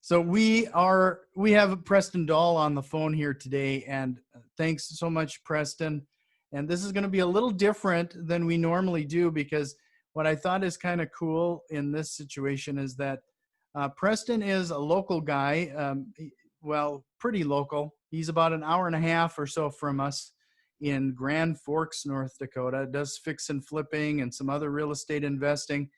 So we have Preston Dahl on the phone here today, and thanks so much, Preston. And this is going to be a little different than we normally do, because what I thought is kind of cool in this situation is that Preston is a local guy, well, pretty local. He's about an hour and a half or so from us in Grand Forks, North Dakota. Does fix and flipping and some other real estate investing.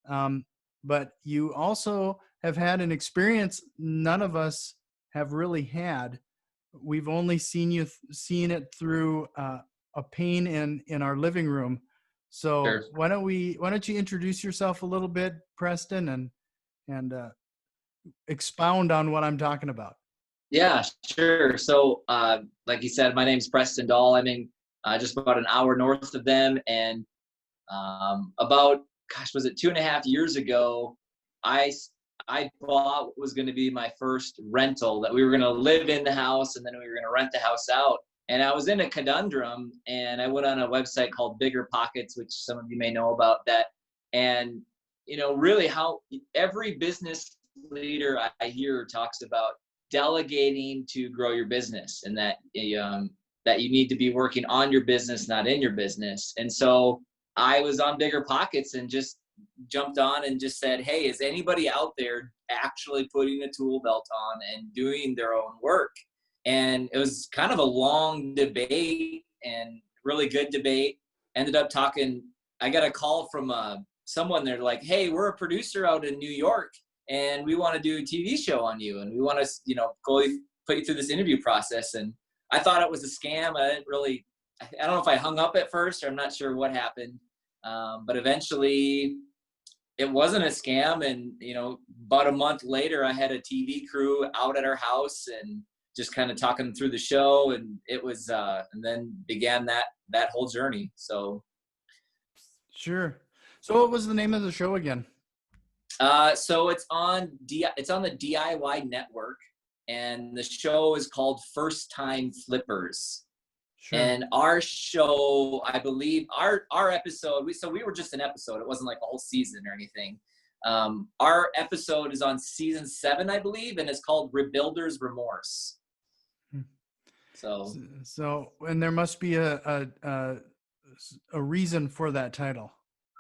But you also have had an experience none of us have really had. We've only seen it through a pane in our living room. So Sure. why don't you introduce yourself a little bit, Preston, and expound on what I'm talking about. Yeah, sure. So, like you said, my name's Preston Dahl. I'm in just about an hour north of them. And about, was it 2.5 years ago, I bought what was going to be my first rental, that we were going to live in the house and then we were going to rent the house out. And I was in a conundrum, and I went on a website called Bigger Pockets, which some of you may know about that. And, really how every business leader I hear talks about delegating to grow your business, and that you need to be working on your business, not in your business. And so I was on Bigger Pockets and just jumped on and just said, hey, is anybody out there actually putting a tool belt on and doing their own work? And it was kind of a long debate and really good debate. Ended up talking, I got a call from someone. They're like, hey, we're a producer out in New York, and we want to do a TV show on you, and we want to, go put you through this interview process. And I thought it was a scam. I don't know if I hung up at first, or I'm not sure what happened. But eventually it wasn't a scam. And, about a month later, I had a TV crew out at our house and just kind of talking through the show. And it was, and then began that whole journey. So. Sure. So what was the name of the show again? So it's on the DIY network, and the show is called First Time Flippers. Sure. And our show, I believe our episode, we were just an episode. It wasn't like a whole season or anything. Our episode is on season 7, I believe, and it's called Rebuilder's Remorse. So, and there must be a reason for that title.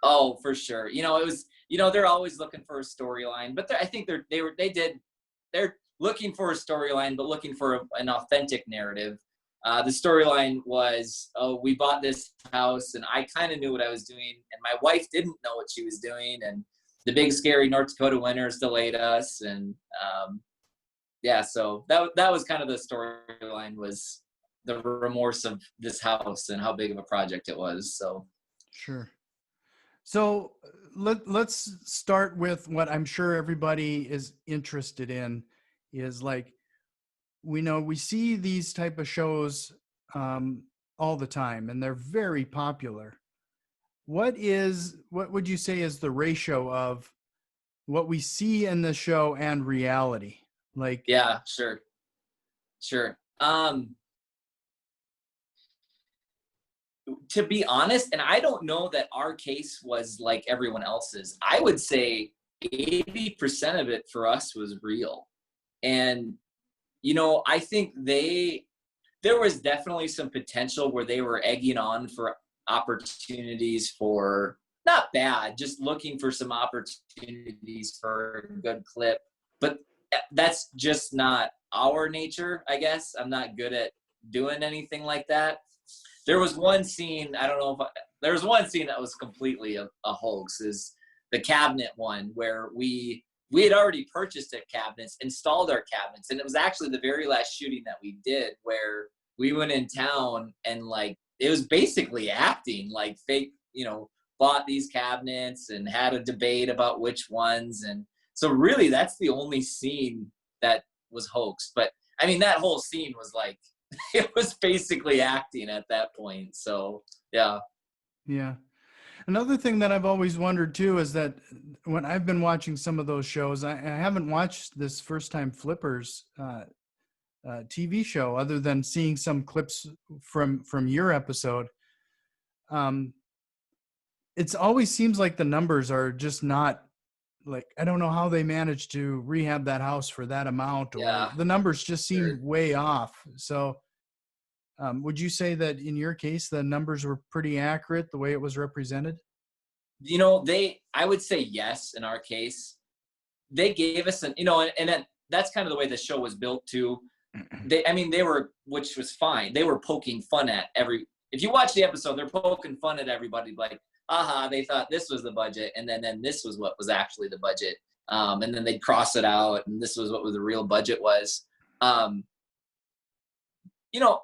Oh, for sure. It was, they're always looking for a storyline, but I think they're looking for a storyline, but looking for an authentic narrative. The storyline was, we bought this house, and I kind of knew what I was doing, and my wife didn't know what she was doing, and the big scary North Dakota winters delayed us, and so that was kind of the storyline, was the remorse of this house and how big of a project it was. So sure. So let's start with what I'm sure everybody is interested in, is like, we see these type of shows all the time, and they're very popular. What would you say is the ratio of what we see in the show and reality? Like, yeah, sure. To be honest, and I don't know that our case was like everyone else's, I would say 80% of it for us was real. And, I think there was definitely some potential where they were egging on for opportunities for, not bad, just looking for some opportunities for a good clip. But that's just not our nature, I guess. I'm not good at doing anything like that. There was one scene, there was one scene that was completely a hoax, is the cabinet one, where we had already purchased our cabinets, installed our cabinets, and it was actually the very last shooting that we did, where we went in town and it was basically acting, like fake, bought these cabinets and had a debate about which ones. And so really that's the only scene that was hoax. But I mean, that whole scene was like, it was basically acting at that point. So, yeah. Yeah. Another thing that I've always wondered too is that when I've been watching some of those shows, I haven't watched this First Time Flippers TV show other than seeing some clips from your episode. It always seems like the numbers are just not like, I don't know how they managed to rehab that house for that amount, or Yeah, the numbers just sure. seemed way off. So, would you say that in your case, the numbers were pretty accurate the way it was represented? I would say yes in our case. They gave us that's kind of the way the show was built too. They were, which was fine. They were poking fun at if you watch the episode, they're poking fun at everybody like, aha, they thought this was the budget. And then this was what was actually the budget. And then they'd cross it out and this was what the real budget was. Um,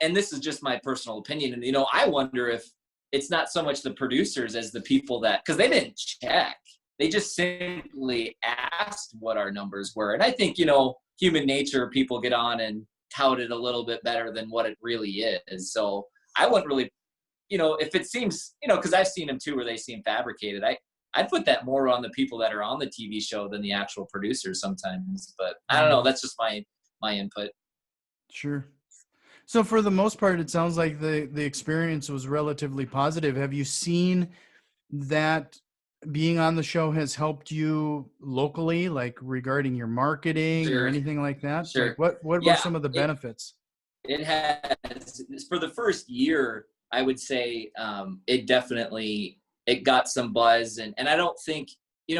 and this is just my personal opinion. And, I wonder if it's not so much the producers as the people because they didn't check. They just simply asked what our numbers were. And I think, human nature, people get on and tout it a little bit better than what it really is. So I wouldn't really, if it seems, because I've seen them too where they seem fabricated. I'd put that more on the people that are on the TV show than the actual producers sometimes. But I don't know. That's just my input. Sure. So for the most part, it sounds like the experience was relatively positive. Have you seen that being on the show has helped you locally, like regarding your marketing or Sure. anything like that? Sure. Like what were Yeah, some of the benefits? it has, for the first year, I would say it got some buzz. And I don't think,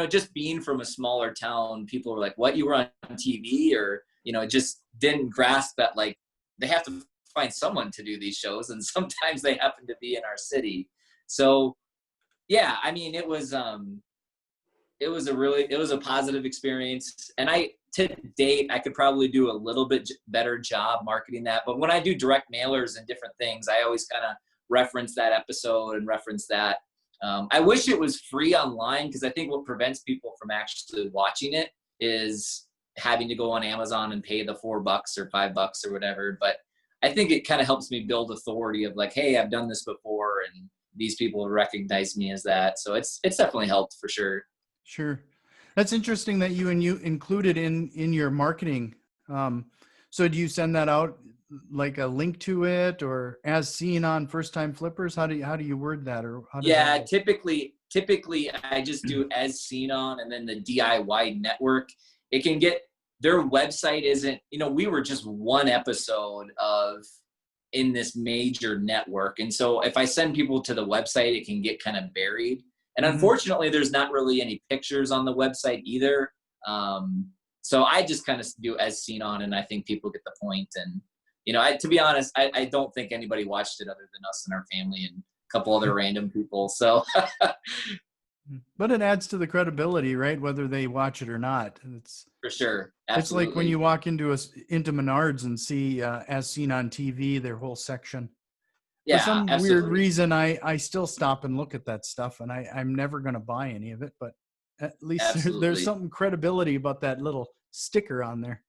just being from a smaller town, people were like, what, you were on TV? Or, it just didn't grasp that, like, they have to find someone to do these shows. And sometimes they happen to be in our city. So yeah, it was a positive experience. And to date, I could probably do a little bit better job marketing that. But when I do direct mailers and different things, I always kind of reference that episode and reference that. I wish it was free online, because I think what prevents people from actually watching it is having to go on Amazon and pay the $4 or $5 or whatever. But I think it kind of helps me build authority of like, hey, I've done this before and these people recognize me as that. So it's definitely helped for sure. Sure. That's interesting that you included in your marketing. So do you send that out like a link to it, or as seen on First Time Flippers? How do you word that, or how does Yeah, that typically I just do as seen on, and then the DIY network. It can get, their website isn't, we were just one episode in this major network. And so if I send people to the website, it can get kind of buried. And unfortunately, there's not really any pictures on the website either. So I just kind of do as seen on, and I think people get the point. And, to be honest, I don't think anybody watched it other than us and our family and a couple other random people. So, But it adds to the credibility, right? Whether they watch it or not. It's for sure. It's Absolutely. like when you walk into Menards and see as seen on TV, their whole section. Yeah, For some absolutely. weird reason, I still stop and look at that stuff, and I'm never going to buy any of it. But at least there's something credibility about that little sticker on there.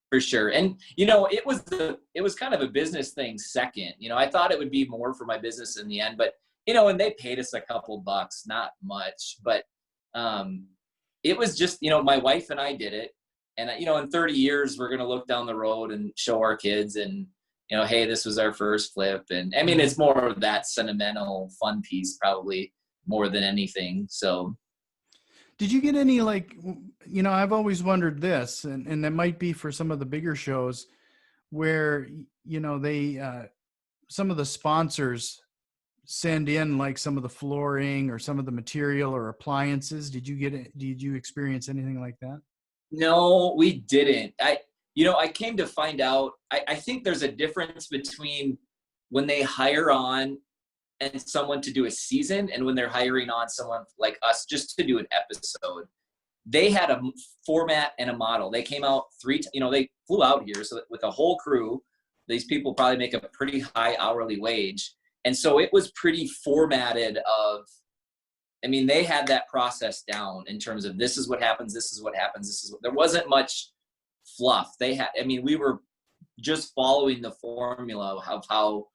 For sure. And, it was kind of a business thing second. I thought it would be more for my business in the end, but, and they paid us a couple bucks, not much. But it was just, my wife and I did it. And, in 30 years, we're going to look down the road and show our kids and, hey, this was our first flip. And it's more of that sentimental fun piece, probably more than anything. So. Did you get any, like, I've always wondered this, and it might be for some of the bigger shows where, they, some of the sponsors send in like some of the flooring or some of the material or appliances. Did you experience anything like that? No, we didn't. I came to find out, I think there's a difference between when they hire on and someone to do a season and when they're hiring on someone like us just to do an episode. They had a format and a model. They came out they flew out here. So with a whole crew, these people probably make a pretty high hourly wage. And so it was pretty formatted they had that process down in terms of this is what happens, this is what happens, there wasn't much fluff. We were just following the formula of how,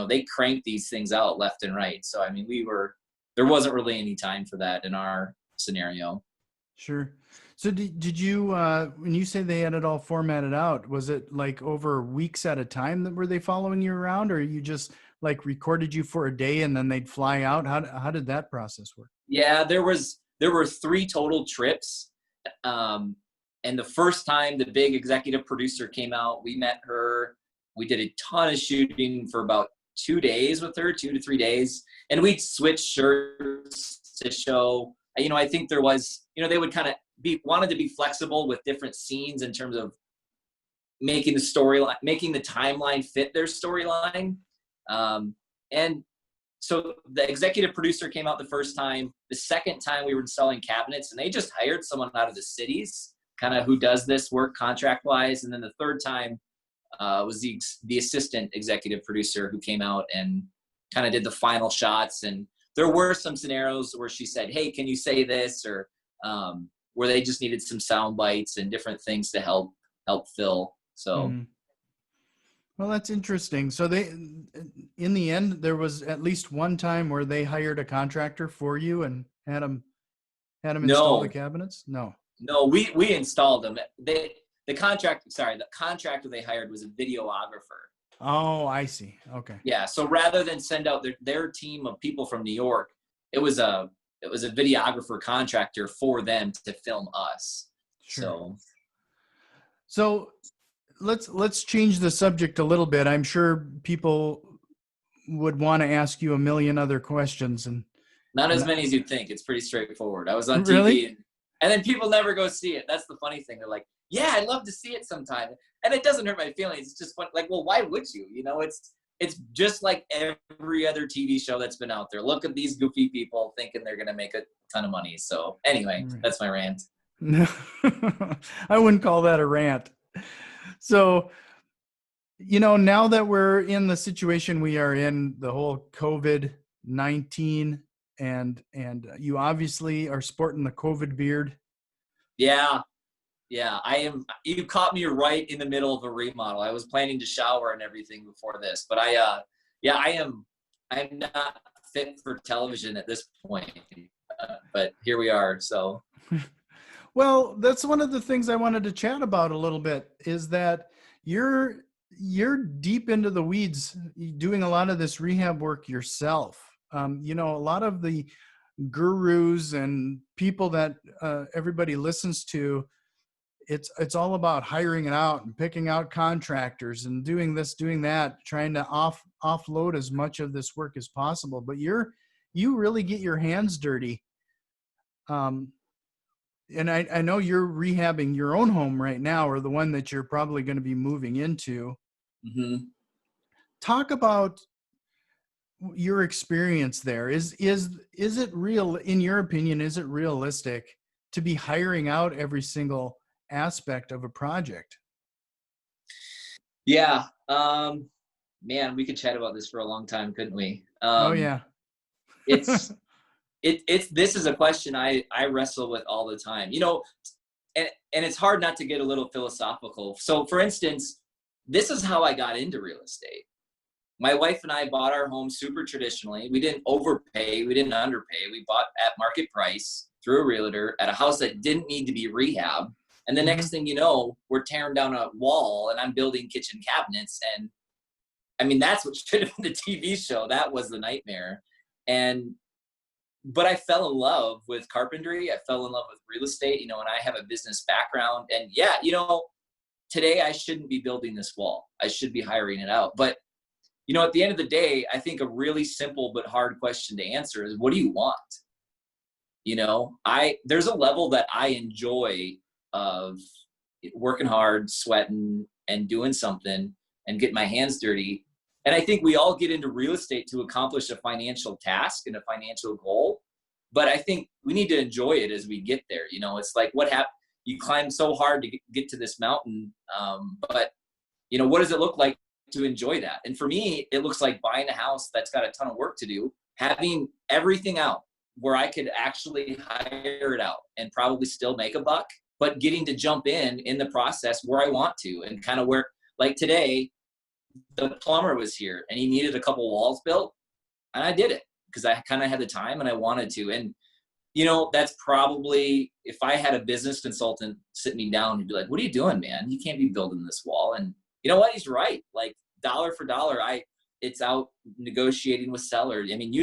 they crank these things out left and right. So, there wasn't really any time for that in our scenario. Sure. So did you, when you say they had it all formatted out, was it like over weeks at a time that were they following you around, or you just like recorded you for a day and then they'd fly out? How did that process work? Yeah, there were 3 total trips. And the first time the big executive producer came out, we met her. We did a ton of shooting for about 2 days with her, 2 to 3 days. And we'd switch shirts to show, I think there was, they would kind of wanted to be flexible with different scenes in terms of making the storyline, making the timeline fit their storyline. And so the executive producer came out the first time. The second time we were installing cabinets, and they just hired someone out of the cities, kind of who does this work contract wise. And then the third time was the assistant executive producer who came out and kind of did the final shots. And there were some scenarios where she said, "Hey, can you say this?" Or where they just needed some sound bites and different things to help fill. So. Well, that's interesting. So in the end, there was at least one time where they hired a contractor for you and had them install the cabinets? No, we installed them. The contractor they hired was a videographer. Oh, I see. Okay. Yeah. So rather than send out their team of people from New York, it was a videographer contractor for them to film us. Sure. So let's change the subject a little bit. I'm sure people would want to ask you a million other questions, and not as many as you'd think. It's pretty straightforward. I was on TV, really? and then people never go see it. That's the funny thing. They're like, "Yeah, I'd love to see it sometime," and it doesn't hurt my feelings. It's just fun. Like, well, why would you? It's just like every other TV show that's been out there. Look at these goofy people thinking they're gonna make a ton of money. So anyway, That's my rant. No, I wouldn't call that a rant. So, now that we're in the situation we are in, the whole COVID-19, and you obviously are sporting the COVID beard. Yeah, I am. You caught me right in the middle of a remodel. I was planning to shower and everything before this, but I'm not fit for television at this point. But here we are. So. Well, that's one of the things I wanted to chat about a little bit, is that you're deep into the weeds doing a lot of this rehab work yourself. A lot of the gurus and people that everybody listens to, it's all about hiring it out and picking out contractors and doing this, doing that, trying to offload as much of this work as possible. But you really get your hands dirty. And I know you're rehabbing your own home right now, or the one that you're probably going to be moving into. Mm-hmm. Talk about your experience there. Is it real, in your opinion, is it realistic to be hiring out every single aspect of a project? Yeah. Man, we could chat about this for a long time, couldn't we? Oh yeah. This is a question I wrestle with all the time, and it's hard not to get a little philosophical. So for instance, this is how I got into real estate. My wife and I bought our home super traditionally. We didn't overpay. We didn't underpay. We bought at market price through a realtor at a house that didn't need to be rehabbed. And the next thing you know, we're tearing down a wall and I'm building kitchen cabinets. And I mean, that's what should have been the TV show. That was the nightmare. But I fell in love with carpentry. I fell in love with real estate, and I have a business background. And yeah, today I shouldn't be building this wall. I should be hiring it out. But, at the end of the day, I think a really simple but hard question to answer is, what do you want? There's a level that I enjoy of working hard, sweating, and doing something and getting my hands dirty. And I think we all get into real estate to accomplish a financial task and a financial goal. But I think we need to enjoy it as we get there. It's like, what happened? You climb so hard to get to this mountain. But what does it look like to enjoy that? And for me, it looks like buying a house that's got a ton of work to do, having everything out where I could actually hire it out and probably still make a buck, but getting to jump in the process where I want to, and kind of where, like today, the plumber was here and he needed a couple walls built, and I did it because I kind of had the time and I wanted to. And that's probably, if I had a business consultant sit me down, he'd be like, "What are you doing, man? You can't be building this wall." And you know what? He's right. Like, dollar for dollar, it's out negotiating with sellers. I mean,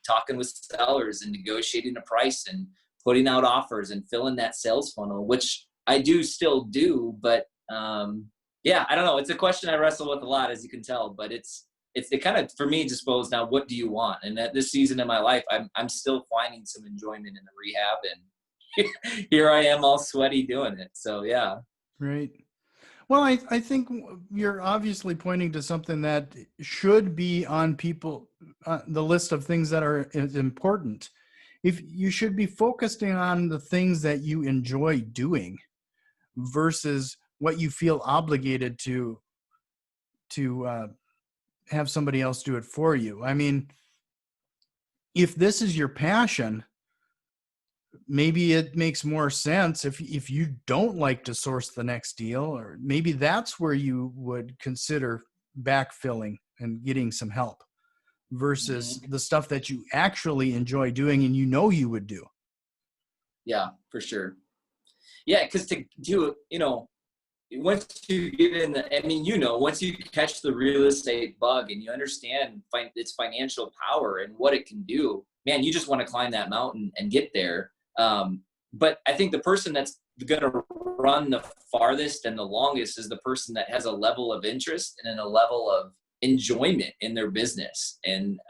talking with sellers and negotiating a price and putting out offers and filling that sales funnel, which I do still do. But yeah, I don't know. It's a question I wrestle with a lot, as you can tell, but it kind of, for me, just boils down, what do you want? And at this season in my life, I'm still finding some enjoyment in the rehab, and here I am all sweaty doing it. So yeah. Right. Well, I think you're obviously pointing to something that should be on people, the list of things that are important. If you should be focusing on the things that you enjoy doing versus what you feel obligated to have somebody else do it for you. I mean, if this is your passion, maybe it makes more sense if you don't like to source the next deal, or maybe that's where you would consider backfilling and getting some help versus the stuff that you actually enjoy doing and you would do. Yeah, for sure. Yeah, because to do, once you get in once you catch the real estate bug and you understand its financial power and what it can do, man, you just want to climb that mountain and get there. But I think the person that's going to run the farthest and the longest is the person that has a level of interest and a level of enjoyment in their business. And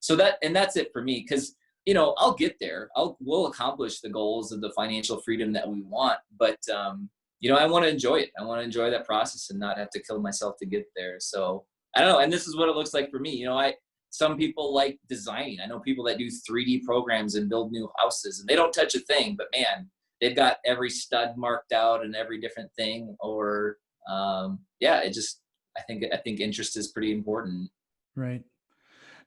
that's it for me, because I'll get there. We'll accomplish the goals of the financial freedom that we want, but I want to enjoy it. I want to enjoy that process and not have to kill myself to get there. So I don't know. And this is what it looks like for me. Some people like designing. I know people that do 3D programs and build new houses, and they don't touch a thing, but man, they've got every stud marked out and every different thing. Or I think interest is pretty important. Right.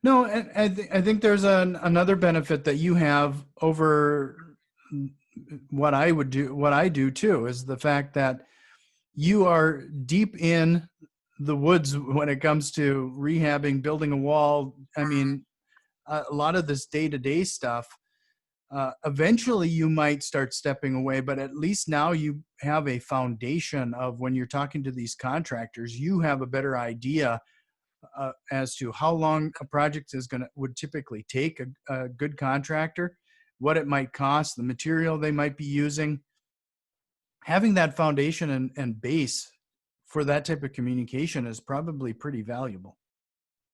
No, and I think there's another benefit that you have over what I do too, is the fact that you are deep in the woods when it comes to rehabbing, building a wall. I mean, a lot of this day-to-day stuff, eventually you might start stepping away, but at least now you have a foundation of, when you're talking to these contractors, you have a better idea as to how long a project would typically take a good contractor, what it might cost, the material they might be using. Having that foundation and base for that type of communication is probably pretty valuable.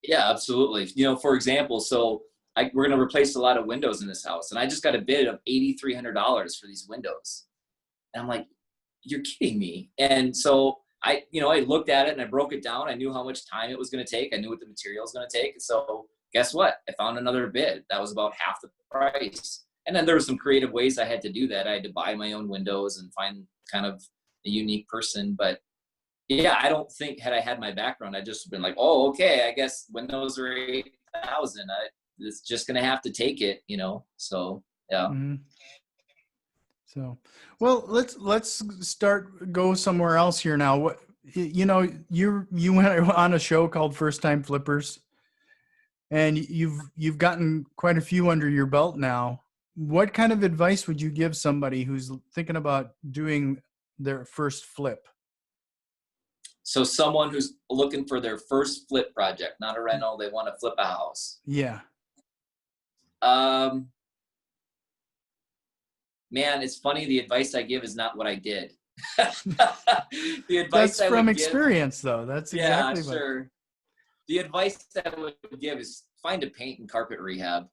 Yeah, absolutely. For example, so we're going to replace a lot of windows in this house, and I just got a bid of $8,300 for these windows. And I'm like, you're kidding me. And so I looked at it and I broke it down. I knew how much time it was going to take. I knew what the material was going to take. So guess what? I found another bid that was about half the price. And then there were some creative ways I had to do that. I had to buy my own windows and find kind of a unique person. But yeah, I don't think, had I had my background, I'd just been like, oh, okay, I guess windows are 8,000. It's just going to have to take it, so yeah. Mm-hmm. So, well, let's go somewhere else here now. What, you went on a show called First Time Flippers, and you've gotten quite a few under your belt now. What kind of advice would you give somebody who's thinking about doing their first flip? So someone who's looking for their first flip project, not a rental, they want to flip a house. Yeah. Man, it's funny. The advice I give is not what I did. The advice that's from experience, though. That's exactly sure. The advice I would give is find a paint and carpet rehab.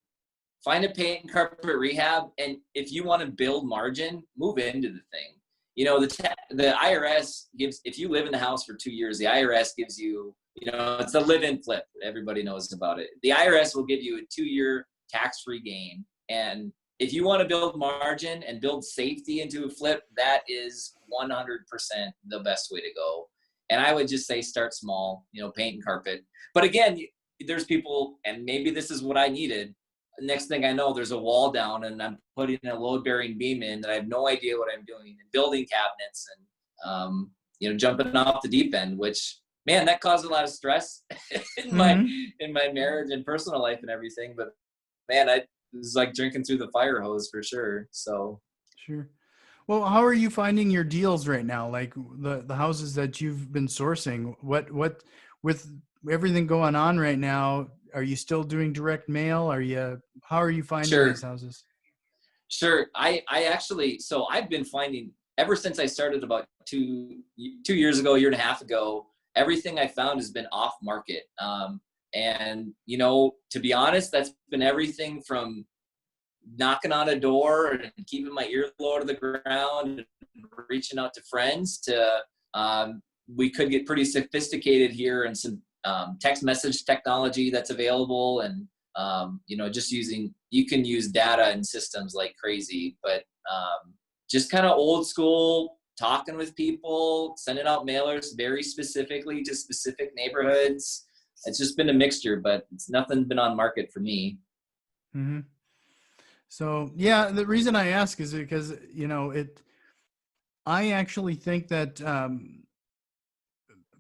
Find a paint and carpet rehab, and if you want to build margin, move into the thing. The IRS gives, if you live in the house for 2 years, the IRS gives you, it's a live-in flip. Everybody knows about it. The IRS will give you a 2-year tax-free gain. And if you want to build margin and build safety into a flip, that is 100% the best way to go. And I would just say start small, paint and carpet. But again, there's people, and maybe this is what I needed. Next thing I know, there's a wall down and I'm putting a load-bearing beam in that I have no idea what I'm doing, and building cabinets and, jumping off the deep end, which, man, that caused a lot of stress in my marriage and personal life and everything. But man, it was like drinking through the fire hose for sure. So. Sure. Well, how are you finding your deals right now? Like the houses that you've been sourcing, what with everything going on right now, are you still doing direct mail? How are you finding Sure. these houses? Sure. I actually, so I've been finding ever since I started about 2 years ago, a year and a half ago, everything I found has been off market. And to be honest, that's been everything from knocking on a door and keeping my ear low to the ground and reaching out to friends to, we could get pretty sophisticated here and some text message technology that's available, and just you can use data and systems like crazy, but just kind of old school, talking with people, sending out mailers very specifically to specific neighborhoods. It's just been a mixture, but it's nothing been on market for me. Mm-hmm. So yeah, the reason I ask is because, I actually think that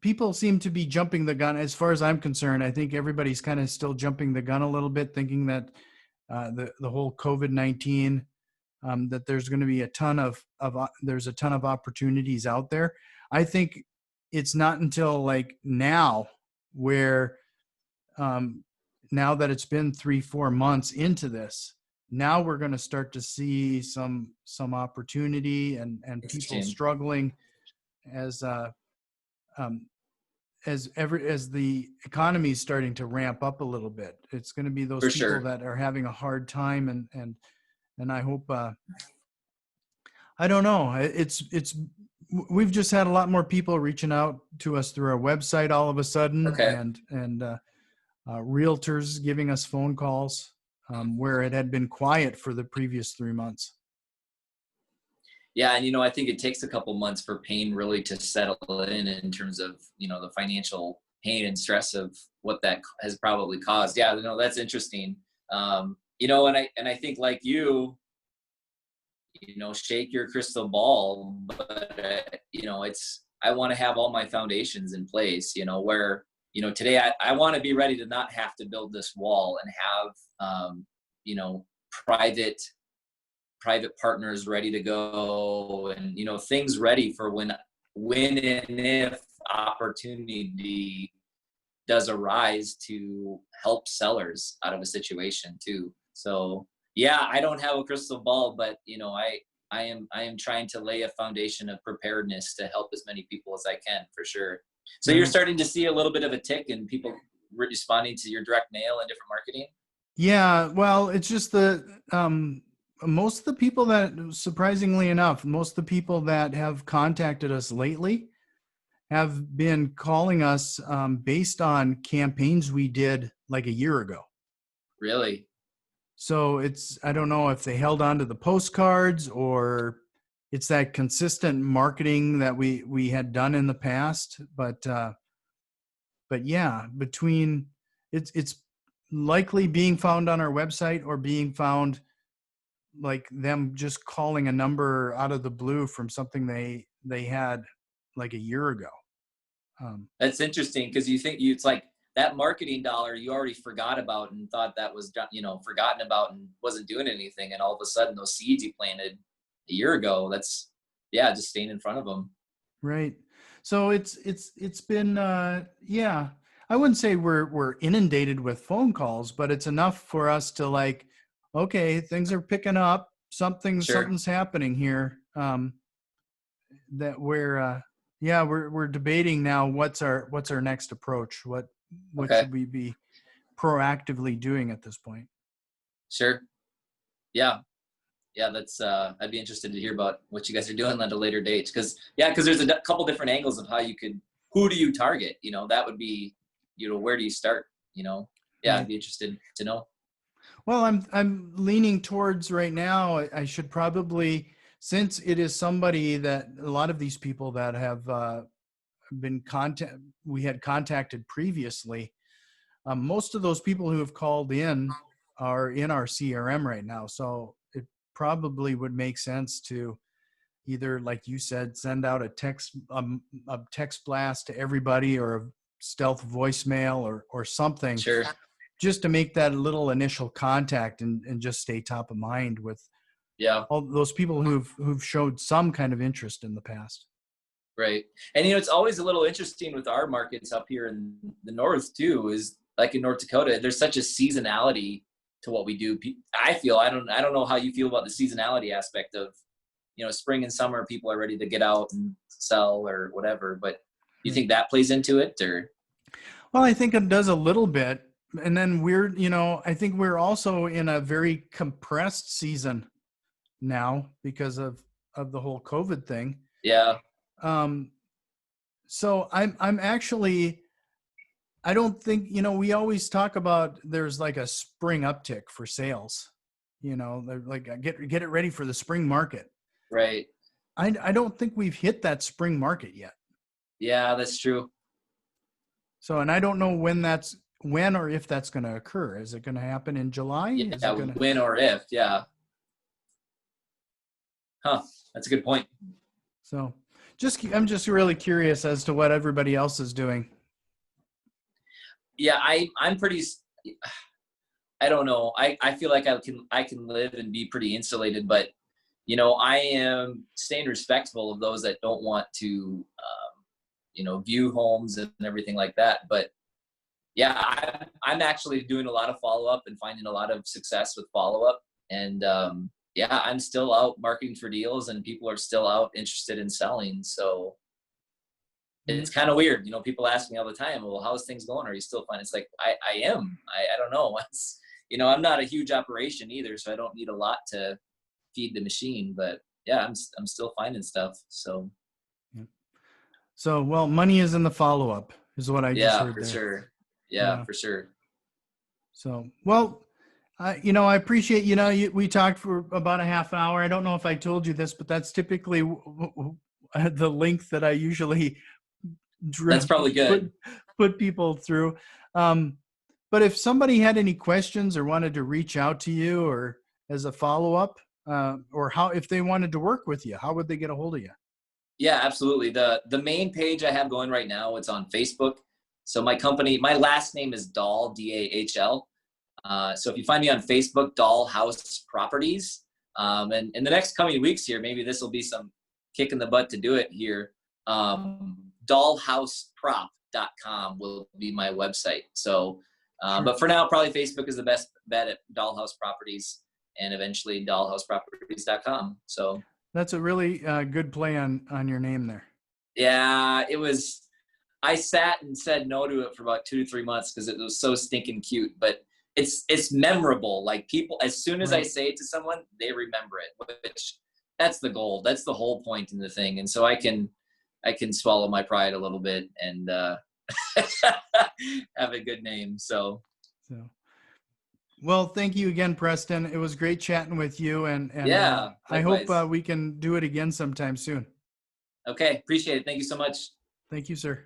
people seem to be jumping the gun. As far as I'm concerned, I think everybody's kind of still jumping the gun a little bit, thinking that the whole COVID-19, that there's going to be there's a ton of opportunities out there. I think it's not until like now where, now that it's been 3-4 months into this, now we're going to start to see some opportunity and people struggling as the economy is starting to ramp up a little bit. It's going to be those For people sure. that are having a hard time, and I hope, I don't know, we've just had a lot more people reaching out to us through our website all of a sudden, Okay. and realtors giving us phone calls, where it had been quiet for the previous 3 months. Yeah, and I think it takes a couple months for pain really to settle in terms of the financial pain and stress of what that has probably caused. Yeah, that's interesting. And I think like shake your crystal ball, but I want to have all my foundations in place. Where today I want to be ready to not have to build this wall and have private partners ready to go, and things ready for when and if opportunity does arise to help sellers out of a situation too. So yeah, I don't have a crystal ball, but I am trying to lay a foundation of preparedness to help as many people as I can, for sure. So you're starting to see a little bit of a tick in people responding to your direct mail and different marketing? Yeah, well, it's just most of the people that, surprisingly enough, most of the people that have contacted us lately have been calling us based on campaigns we did like a year ago. Really? So I don't know if they held on to the postcards, or it's that consistent marketing that we had done in the past. But yeah, it's likely being found on our website, or being found like them just calling a number out of the blue from something they had like a year ago. That's interesting, because it's like that marketing dollar you already forgot about and thought that was forgotten about and wasn't doing anything, and all of a sudden those seeds you planted a year ago, that's just staying in front of them. Right. So it's been yeah, I wouldn't say we're inundated with phone calls, but it's enough for us to like, okay, things are picking up, Sure. something's happening here. That we're debating now what's our next approach. What Okay. should we be proactively doing at this point? Sure. Yeah. Yeah, that's I'd be interested to hear about what you guys are doing at a later date, because there's a couple different angles of who do you target. That would be, where do you start? Yeah, Right. I'd be interested to know. Well, I'm leaning towards right now. I should probably, since it is somebody that a lot of these people that have we had contacted previously. Most of those people who have called in are in our CRM right now, so it probably would make sense to either, like you said, send out a text blast to everybody, or a stealth voicemail, or something, Sure. just to make that little initial contact, and just stay top of mind with Yeah. all those people who've showed some kind of interest in the past. Right. And it's always a little interesting with our markets up here in the north too, is like in North Dakota, there's such a seasonality to what we do. I feel, I don't know how you feel about the seasonality aspect of, spring and summer, people are ready to get out and sell or whatever, but you think that plays into it, or? Well, I think it does a little bit. And then I think we're also in a very compressed season now because of the whole COVID thing. Yeah. So I'm actually, I don't think, we always talk about there's like a spring uptick for sales, they're like, get it ready for the spring market. Right. I don't think we've hit that spring market yet. Yeah, that's true. So, and I don't know when or if that's going to occur. Is it going to happen in July? Yeah, when or if, yeah. Huh, that's a good point. So I'm just really curious as to what everybody else is doing. Yeah, I'm pretty, I don't know. I feel like I can live and be pretty insulated, but I am staying respectful of those that don't want to, view homes and everything like that. But yeah, I'm actually doing a lot of follow-up and finding a lot of success with follow-up. And yeah, I'm still out marketing for deals and people are still out interested in selling. So it's kind of weird. People ask me all the time, well, how's things going? Are you still fine? It's like, I am. I don't know. It's, I'm not a huge operation either, so I don't need a lot to feed the machine, but yeah, I'm still finding stuff. So. So, well, money is in the follow-up is what I just heard for there. sure. Yeah, for sure. So, well, I appreciate, we talked for about a half hour. I don't know if I told you this, but that's typically the length that I usually that's probably good. Put people through. But if somebody had any questions or wanted to reach out to you or as a follow-up, or if they wanted to work with you, how would they get a hold of you? Yeah, absolutely. The main page I have going right now, it's on Facebook. So my last name is Dahl, D-A-H-L. So if you find me on Facebook, Dahl House Properties, and in the next coming weeks here, maybe this will be some kick in the butt to do it here. DahlHouseProp.com will be my website. So, but for now, probably Facebook is the best bet at Dahl House Properties, and eventually DahlHouseProperties.com. So that's a really good play on your name there. Yeah, it was. I sat and said no to it for about 2 to 3 months because it was so stinking cute, but it's memorable. Like people, as soon as I say it to someone, they remember it, which that's the goal. That's the whole point in the thing. And so I can swallow my pride a little bit and have a good name. So, well, thank you again, Preston. It was great chatting with you. And yeah, I hope we can do it again sometime soon. Okay. Appreciate it. Thank you so much. Thank you, sir.